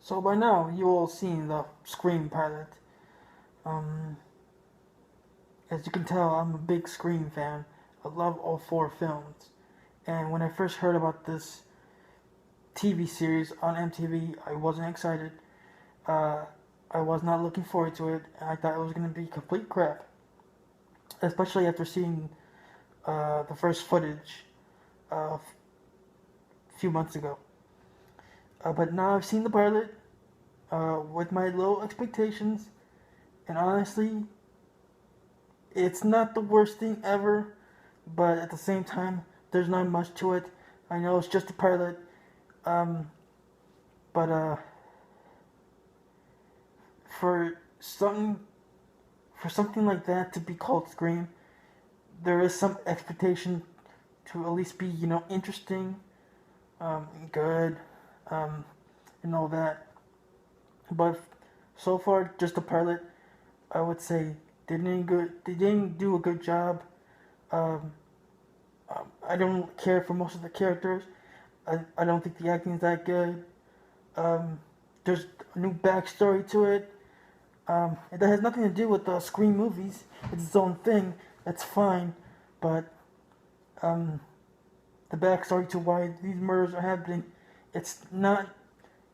So by now you all seen the Scream pilot. Um, as you can tell, I'm a big Scream fan. I love all four films. And when I first heard about this TV series on MTV, I wasn't excited. Uh, I was not looking forward to it, and I thought it was going to be complete crap. Especially after seeing the first footage a few months ago. But now I've seen the pilot with my low expectations, and honestly, it's not the worst thing ever, but at the same time, there's not much to it. I know it's just a pilot, um, but for something for something like that to be called Scream, there is some expectation to at least be interesting, good, um, and all that. But so far, just a pilot. I would say they didn't do a good job. Um, I don't care for most of the characters. I don't think the acting is that good. Um, there's a new backstory to it. That has nothing to do with the Scream movies. It's its own thing. That's fine. But um, the backstory to why these murders are happening, it's not.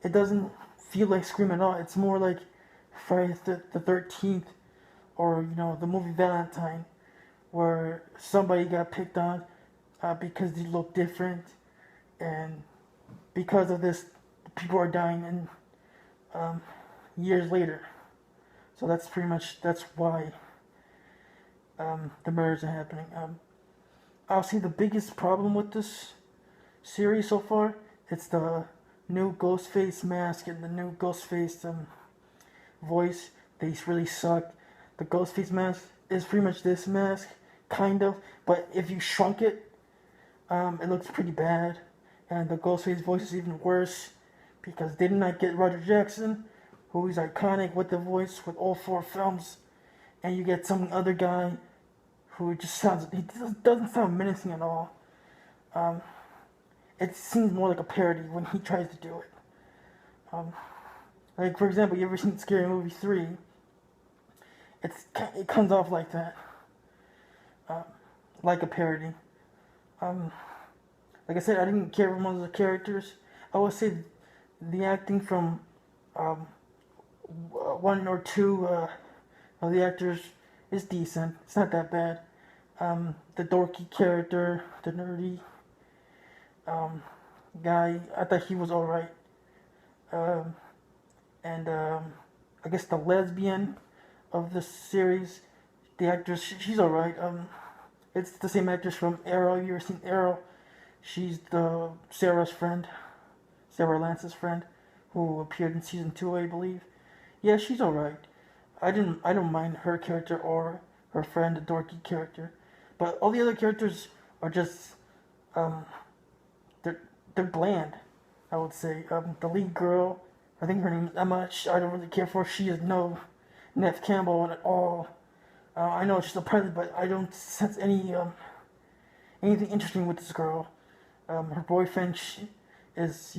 It doesn't feel like Scream at all. It's more like Friday the 13th, or the movie Valentine, where somebody got picked on because they look different, and because of this, people are dying and years later. So that's why the murders are happening. I'll say the biggest problem with this series so far, it's the new Ghostface mask and the new Ghostface voice. They really suck. The Ghostface mask is pretty much this mask, kind of, but if you shrunk it, it looks pretty bad. And the Ghostface voice is even worse because they did not get Roger Jackson, who is iconic with the voice with all four films, and you get some other guy who doesn't sound menacing at all. Um, it seems more like a parody when he tries to do it. Um, like for example, you ever seen Scary Movie 3? It comes off like that, uh, like a parody. Um, like I said, I didn't care for most of the characters. I would say the acting from um, one or two of the actors is decent. It's not that bad. The dorky character, the nerdy um, guy, I thought he was alright. Um, and I guess the lesbian of the series, the actress, she's alright. It's the same actress from Arrow. You ever seen Arrow? She's the Sarah's friend, Sarah Lance's friend, who appeared in season 2, I believe. Yeah, she's alright. I don't mind her character or her friend, the dorky character, but all the other characters are just um, they're they're bland. I would say the lead girl, I think her name is Emma. I don't really care for her. She is no Nev Campbell at all. I know she's a pilot, but I don't sense anything interesting with this girl. Her boyfriend is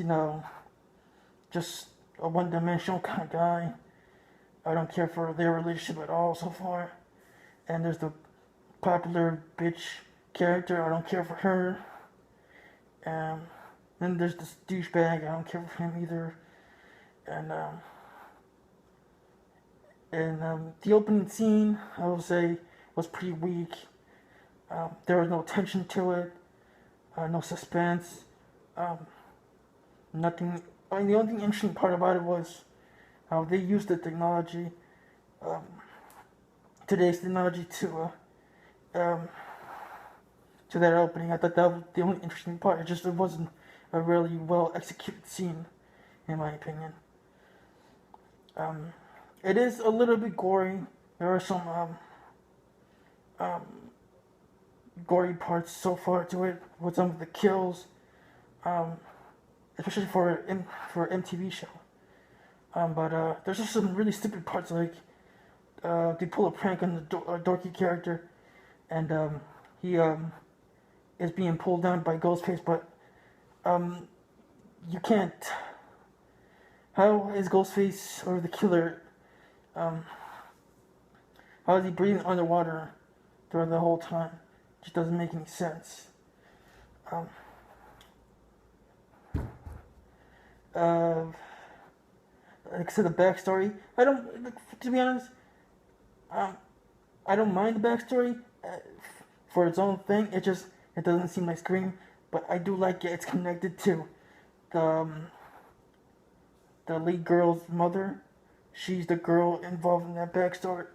just a one-dimensional kind of guy. I don't care for their relationship at all so far. And there's the popular bitch character. I don't care for her. Um, then there's this douchebag. I don't care for him either. And the opening scene, I would say, was pretty weak. There was no tension to it, no suspense, um, nothing. I mean, the only interesting part about it was how they used the technology, um, today's technology, um, to that opening. I thought that was the only interesting part. It wasn't a really well executed scene, in my opinion. Um, it is a little bit gory. There are some um, gory parts so far to it with some of the kills, um, especially for MTV show. But there's just some really stupid parts like they pull a prank on the dorky character, and he is being pulled down by Ghostface, but um, you can't How is Ghostface or the killer? Um, how is he breathing underwater throughout the whole time? It just doesn't make any sense. Um, uh, like I said, the backstory. I don't. To be honest, um, I don't mind the backstory for its own thing. It doesn't seem like Scream, but I do like it. It's connected to the the lead girl's mother. She's the girl involved in that backstory,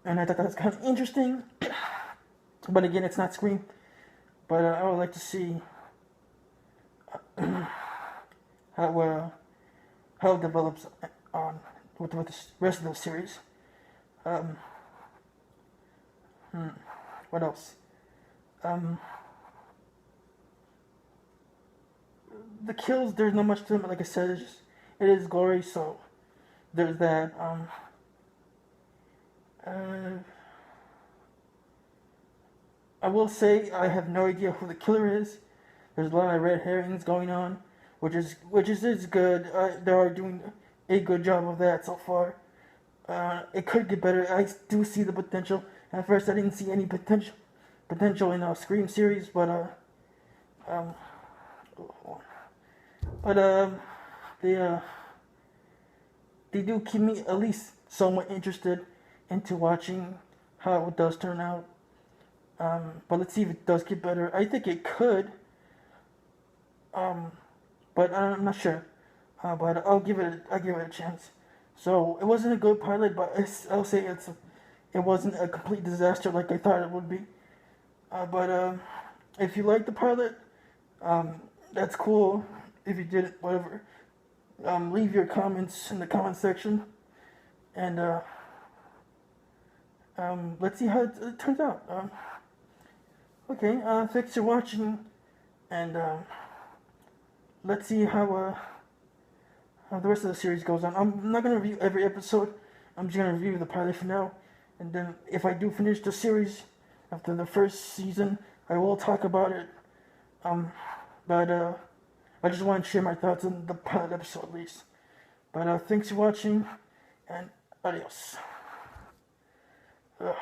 and I thought that was kind of interesting. But again, it's not Scream. But I would like to see how how it develops on with the rest of the series. Um, what else? Um, the kills, there's not much to them. Like I said, it is gory, so there's that. Uh, I will say I have no idea who the killer is. There's a lot of red herrings going on, which is good. They are doing a good job of that so far. It could get better. I do see the potential. At first, I didn't see any potential in a Scream series, um, but they they do keep me at least somewhat interested into watching how it does turn out. But let's see if it does get better. I think it could, um, but I'm not sure. But I'll give it a chance. So it wasn't a good pilot, but I'll say it wasn't a complete disaster like I thought it would be. But if you like the pilot, that's cool. If you didn't, whatever. Leave your comments in the comment section, and let's see how it turns out. Okay, thanks for watching, and let's see how the rest of the series goes on. I'm not gonna review every episode. I'm just gonna review the pilot for now, and then if I do finish the series after the first season, I will talk about it. But I just want to share my thoughts on the pilot episode at least. But thanks for watching, and adios. Ugh.